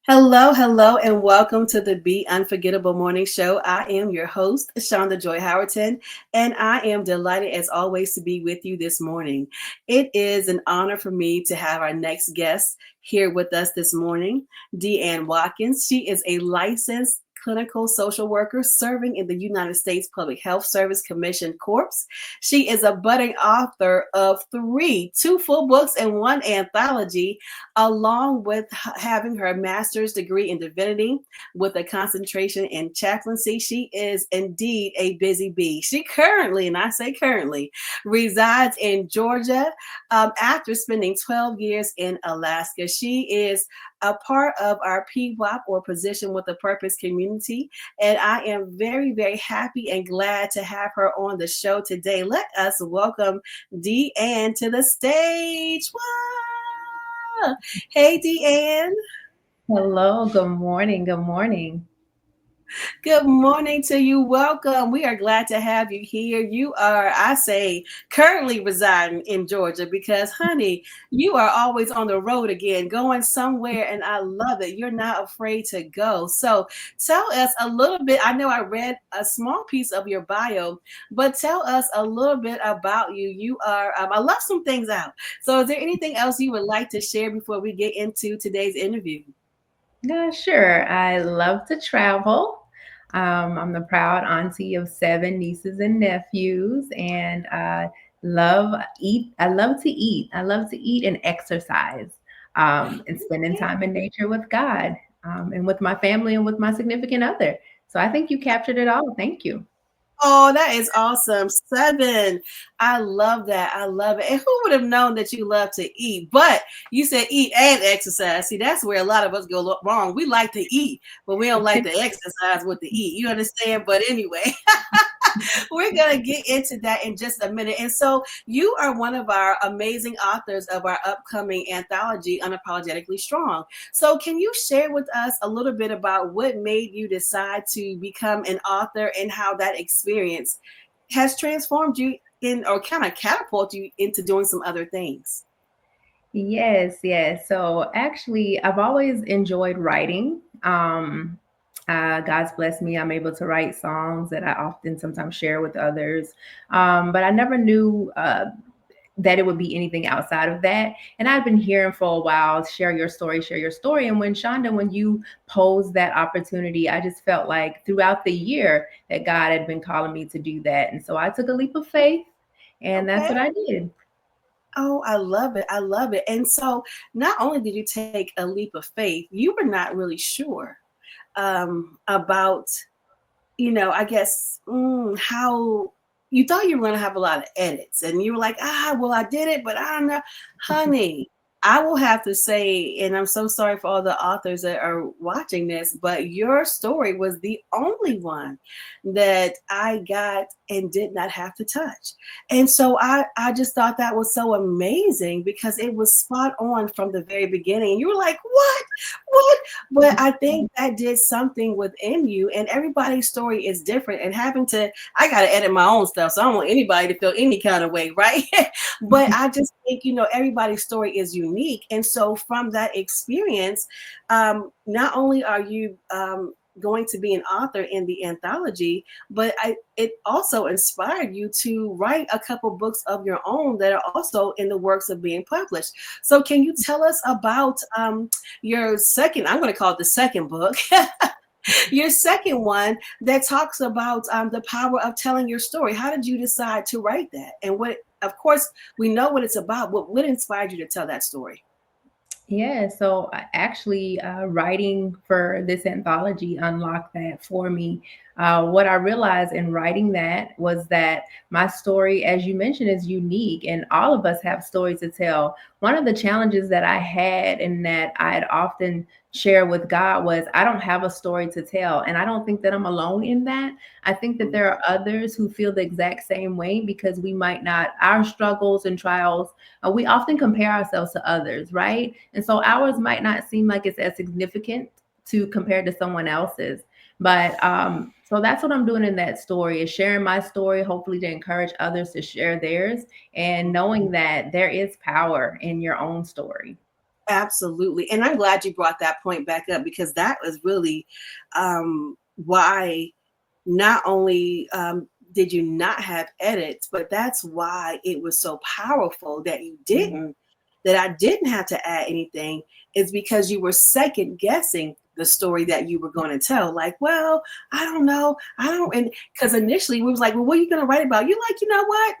Hello, hello, and welcome to the Be Unforgettable Morning Show. I am your host, Shonda Joy Howerton, and I am delighted as always to be with you this morning. It is an honor for me to have our next guest here with us this morning, Deanne Watkins. She is a licensed clinical social worker serving in the United States Public Health Service Commission Corps. She is a budding author of two full books and one anthology, along with having her master's degree in divinity with a concentration in chaplaincy. She is indeed a busy bee. She currently, and I say currently, resides in Georgia after spending 12 years in Alaska. She is a part of our PWAP, or Position with a Purpose community. And I am very, very happy and glad to have her on the show today. Let us welcome Deanne to the stage. Wow. Hey, Deanne. Hello, good morning. Good morning. Good morning to you. Welcome. We are glad to have you here. You are, I say, currently residing in Georgia because, honey, you are always on the road again, going somewhere, and I love it. You're not afraid to go. So, tell us a little bit. I know I read a small piece of your bio, but tell us a little bit about you. You are, I left some things out. So, is there anything else you would like to share before we get into today's interview? Yeah, sure. I love to travel. I'm the proud auntie of seven nieces and nephews, and I love eat. I love to eat. I love to eat and exercise, and spending time in nature with God, and with my family and with my significant other. So I think you captured it all. Thank you. Oh, that is awesome. Seven. I love that. I love it. And who would have known that you love to eat? But you said eat and exercise. See, that's where a lot of us go wrong. We like to eat, but we don't like to exercise with the eat. You understand? But anyway, we're going to get into that in just a minute. And so, you are one of our amazing authors of our upcoming anthology, Unapologetically Strong. So, can you share with us a little bit about what made you decide to become an author and how that experience has transformed you in, or kind of catapult you into doing some other things? Yes, yes. So actually, I've always enjoyed writing. God's blessed me. I'm able to write songs that I often sometimes share with others. But I never knew that it would be anything outside of that. And I've been hearing for a while, share your story, share your story. And when Shonda, when you posed that opportunity, I just felt like throughout the year that God had been calling me to do that. And so I took a leap of faith, and that's Okay. what I did. Oh, I love it. I love it. And so, not only did you take a leap of faith, you were not really sure about, I guess, how you thought you were going to have a lot of edits, and you were like, well, I did it, but I don't know, honey. I will have to say, and I'm so sorry for all the authors that are watching this, but your story was the only one that I got and did not have to touch. And so I just thought that was so amazing because it was spot on from the very beginning. And you were like, what? What? But I think that did something within you, and everybody's story is different. And I got to edit my own stuff. So I don't want anybody to feel any kind of way, right? But I just think, everybody's story is unique. And so from that experience, not only are you, going to be an author in the anthology, but it also inspired you to write a couple books of your own that are also in the works of being published. So, can you tell us about your second? I'm going to call it the second book. Your second one that talks about the power of telling your story. How did you decide to write that? And what? Of course, we know what it's about. What inspired you to tell that story? Yeah, so actually, writing for this anthology unlocked that for me. What I realized in writing that was that my story, as you mentioned, is unique, and all of us have stories to tell. One of the challenges that I had and that I'd often share with God was I don't have a story to tell, and I don't think that I'm alone in that. I think that there are others who feel the exact same way because we might not, our struggles and trials, we often compare ourselves to others, right? And so ours might not seem like it's as significant to compare to someone else's. But so that's what I'm doing in that story is sharing my story, hopefully to encourage others to share theirs and knowing that there is power in your own story. Absolutely. And I'm glad you brought that point back up because that was really why not only did you not have edits, but that's why it was so powerful that you Mhm. didn't, that I didn't have to add anything, is because you were second guessing the story that you were going to tell. Like, well, I don't know. I don't, and because initially we was like, well, what are you going to write about? You're like, you know what?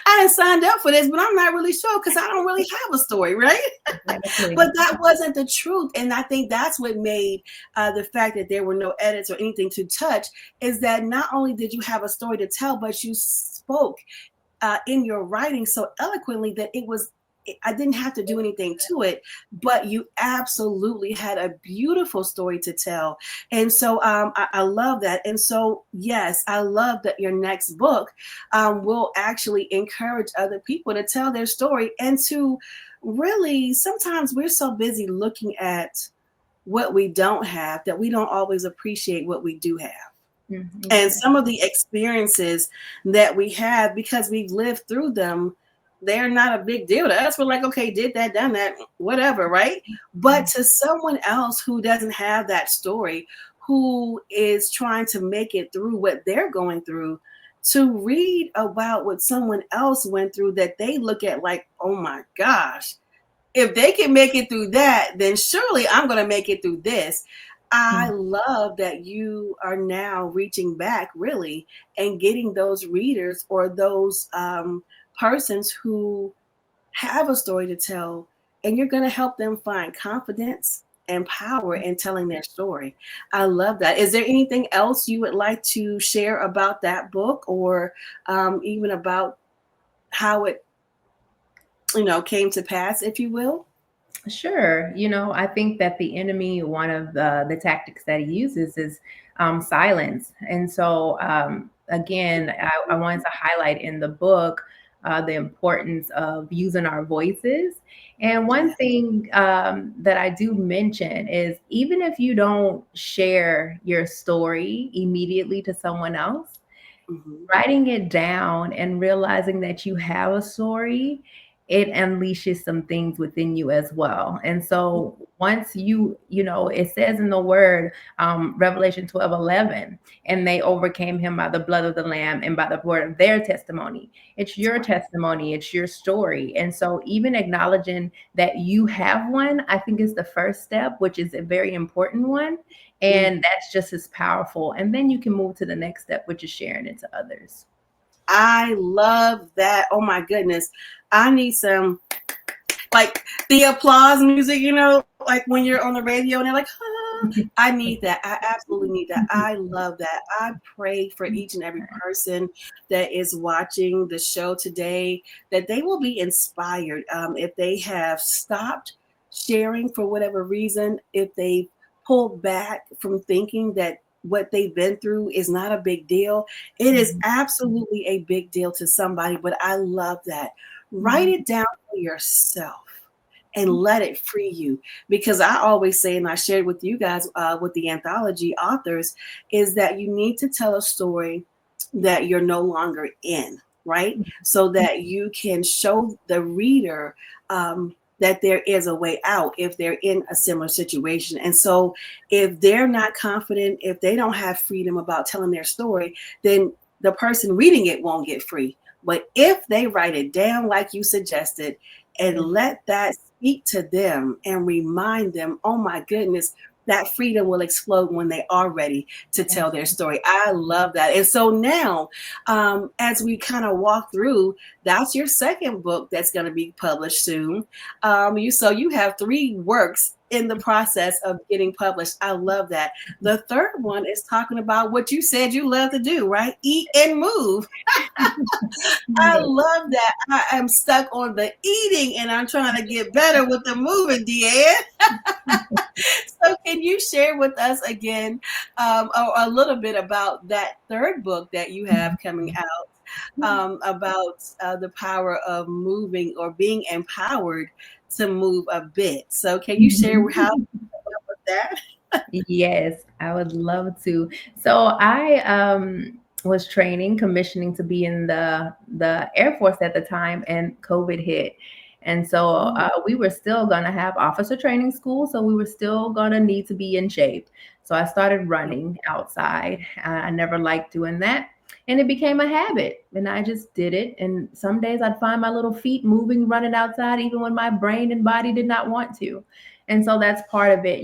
I didn't signed up for this, but I'm not really sure because I don't really have a story, right? But Exactly. that wasn't the truth. And I think that's what made the fact that there were no edits or anything to touch, is that not only did you have a story to tell, but you spoke in your writing so eloquently that it was, I didn't have to do anything to it, but you absolutely had a beautiful story to tell. And so I love that. And so, yes, I love that your next book will actually encourage other people to tell their story and to really, sometimes we're so busy looking at what we don't have that we don't always appreciate what we do have. And some of Exactly. the experiences that we have, because we've lived through them, they're not a big deal to us. We're like, okay, did that, done that, whatever, right? But Mhm. to someone else who doesn't have that story, who is trying to make it through what they're going through, to read about what someone else went through that they look at like, oh my gosh, if they can make it through that, then surely I'm going to make it through this. I Mhm. love that you are now reaching back really and getting those readers or those persons who have a story to tell, and you're going to help them find confidence and power in telling their story. I love that. Is there anything else you would like to share about that book, or even about how it, came to pass, if you will? Sure. I think that the enemy, one of the tactics that he uses is silence. And so, again, I wanted to highlight in the book the importance of using our voices. And one Yeah. thing that I do mention is even if you don't share your story immediately to someone else, Mhm. writing it down and realizing that you have a story, it unleashes some things within you as well. And so once it says in the word, Revelation 12:11, and they overcame him by the blood of the Lamb and by the word of their testimony. It's That's your right. testimony, it's your story. And so even acknowledging that you have one, I think is the first step, which is a very important one. Mm. And that's just as powerful. And then you can move to the next step, which is sharing it to others. I love that. Oh my goodness. I need some, like, the applause music, like when you're on the radio and they're like, ah, I need that. I absolutely need that. I love that. I pray for each and every person that is watching the show today that they will be inspired. If they have stopped sharing for whatever reason, if they pulled back from thinking that what they've been through is not a big deal, it is Mhm, absolutely a big deal to somebody. But I love that. Write mhm, it down for yourself and let it free you. Because I always say, and I shared with you guys with the anthology authors, is that you need to tell a story that you're no longer in, right? So that you can show the reader that there is a way out if they're in a similar situation. And so if they're not confident, if they don't have freedom about telling their story, then the person reading it won't get free. But if they write it down like you suggested and mhm. let that speak to them and remind them, oh my goodness, that freedom will explode when they are ready to tell their story. I love that. And so now, as we kind of walk through, that's your second book that's going to be published soon. So you have three works in the process of getting published. I love that. The third one is talking about what you said you love to do, right? Eat and move. I Yeah. love that. I am stuck on the eating and I'm trying to get better with the moving, Deanne. So, can you share with us again a little bit about that third book that you have coming out, about the power of moving or being empowered to move a bit? So, can you share how with that? Yes, I would love to. So I was training, commissioning to be in the Air Force at the time, and COVID hit. And so Mm, we were still going to have officer training school. So we were still going to need to be in shape. So I started running outside. I never liked doing that. And it became a habit. And I just did it. And some days I'd find my little feet moving, running outside, even when my brain and body did not want to. And so that's part of it,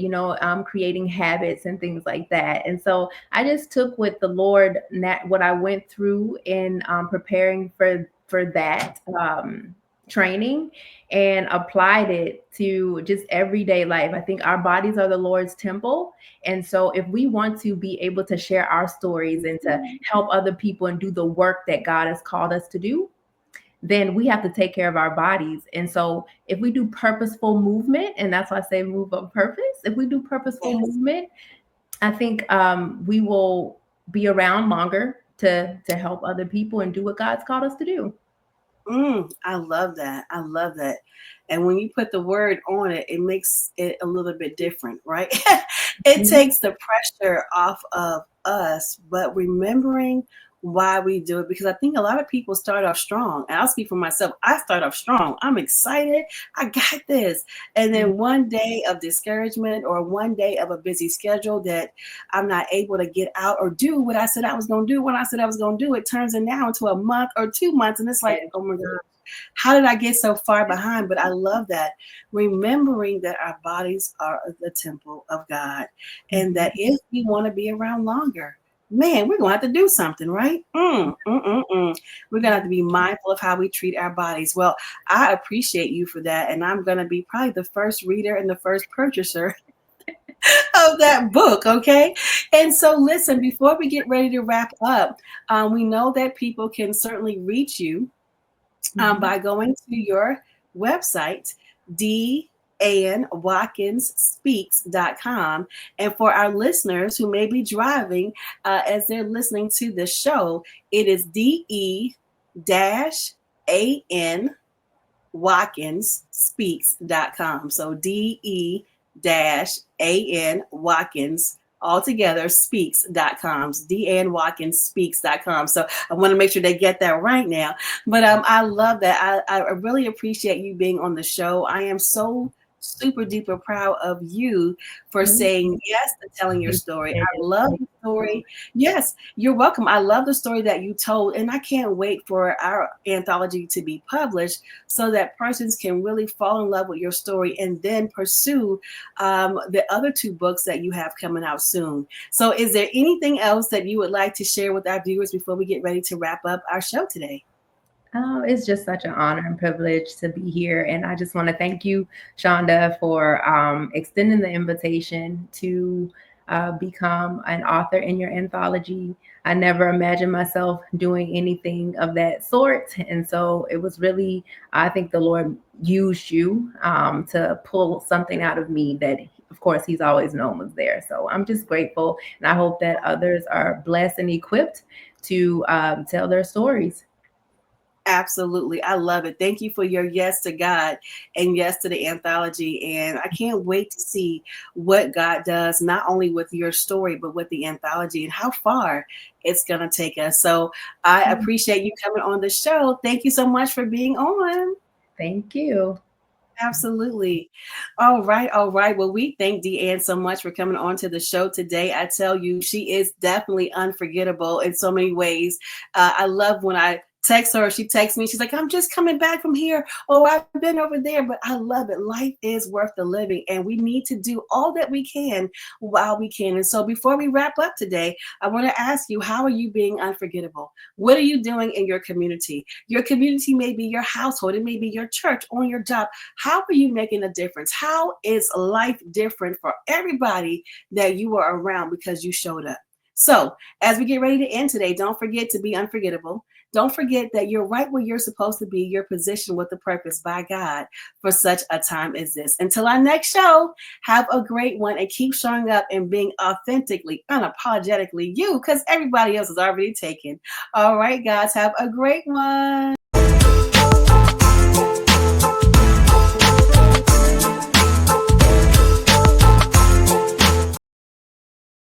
creating habits and things like that. And so I just took with the Lord what I went through in preparing for that training and applied it to just everyday life. I think our bodies are the Lord's temple. And so if we want to be able to share our stories and to help other people and do the work that God has called us to do, then we have to take care of our bodies. And so if we do purposeful movement, and that's why I say move on purpose, if we do purposeful yes. movement, I think we will be around longer to help other people and do what God's called us to do. I love that. I love that. And when you put the word on it, it makes it a little bit different, right? It Mhm. takes the pressure off of us, but remembering why we do it, because I think a lot of people start off strong. And I'll speak for myself. I start off strong. I'm excited. I got this. And then one day of discouragement or one day of a busy schedule that I'm not able to get out or do what I said I was going to do when I said I was going to do, it turns it now into a month or 2 months. And it's like, Yes. oh my God, how did I get so far behind? But I love that. Remembering that our bodies are the temple of God and Mhm. that if we want to be around longer, man, we're going to have to do something, right? We're going to have to be mindful of how we treat our bodies. Well, I appreciate you for that. And I'm going to be probably the first reader and the first purchaser of that book, okay? And so, listen, before we get ready to wrap up, we know that people can certainly reach you Mhm. by going to your website, danwatkinsspeaks.com. And for our listeners who may be driving as they're listening to the show, it is DE-AN WatkinsSpeaks.com. So DE-AN Watkins altogether speaks.com. DeAnne Watkins speaks.com. So I want to make sure they get that right now. But I love that. I really appreciate you being on the show. I am so super duper proud of you for Thank saying you. yes to telling your story. Appreciate I it. love Thank the you. story. Yes, you're welcome. I love the story that you told, and I can't wait for our anthology to be published so that persons can really fall in love with your story and then pursue the other two books that you have coming out soon. So, is there anything else that you would like to share with our viewers before we get ready to wrap up our show today? Oh, it's just such an honor and privilege to be here. And I just want to thank you, Shonda, for extending the invitation to become an author in your anthology. I never imagined myself doing anything of that sort. And so it was really, I think the Lord used you to pull something out of me that, of course, He's always known was there. So I'm just grateful. And I hope that others are blessed and equipped to tell their stories. Absolutely. I love it. Thank you for your yes to God and yes to the anthology. And I can't wait to see what God does, not only with your story, but with the anthology and how far it's going to take us. So I appreciate you coming on the show. Thank you so much for being on. Thank you. Absolutely. All right. All right. Well, we thank Deanne so much for coming on to the show today. I tell you, she is definitely unforgettable in so many ways. I love when I text her, she texts me, she's like, I'm just coming back from here. Oh, I've been over there, but I love it. Life is worth the living, and we need to do all that we can while we can. And so before we wrap up today, I want to ask you, how are you being unforgettable? What are you doing in your community? Your community may be your household, it may be your church, on your job. How are you making a difference? How is life different for everybody that you are around because you showed up? So, as we get ready to end today, don't forget to be unforgettable. Don't forget that you're right where you're supposed to be. You're positioned with a purpose by God for such a time as this. Until our next show, have a great one and keep showing up and being authentically, unapologetically you, because everybody else is already taken. All right, guys, have a great one.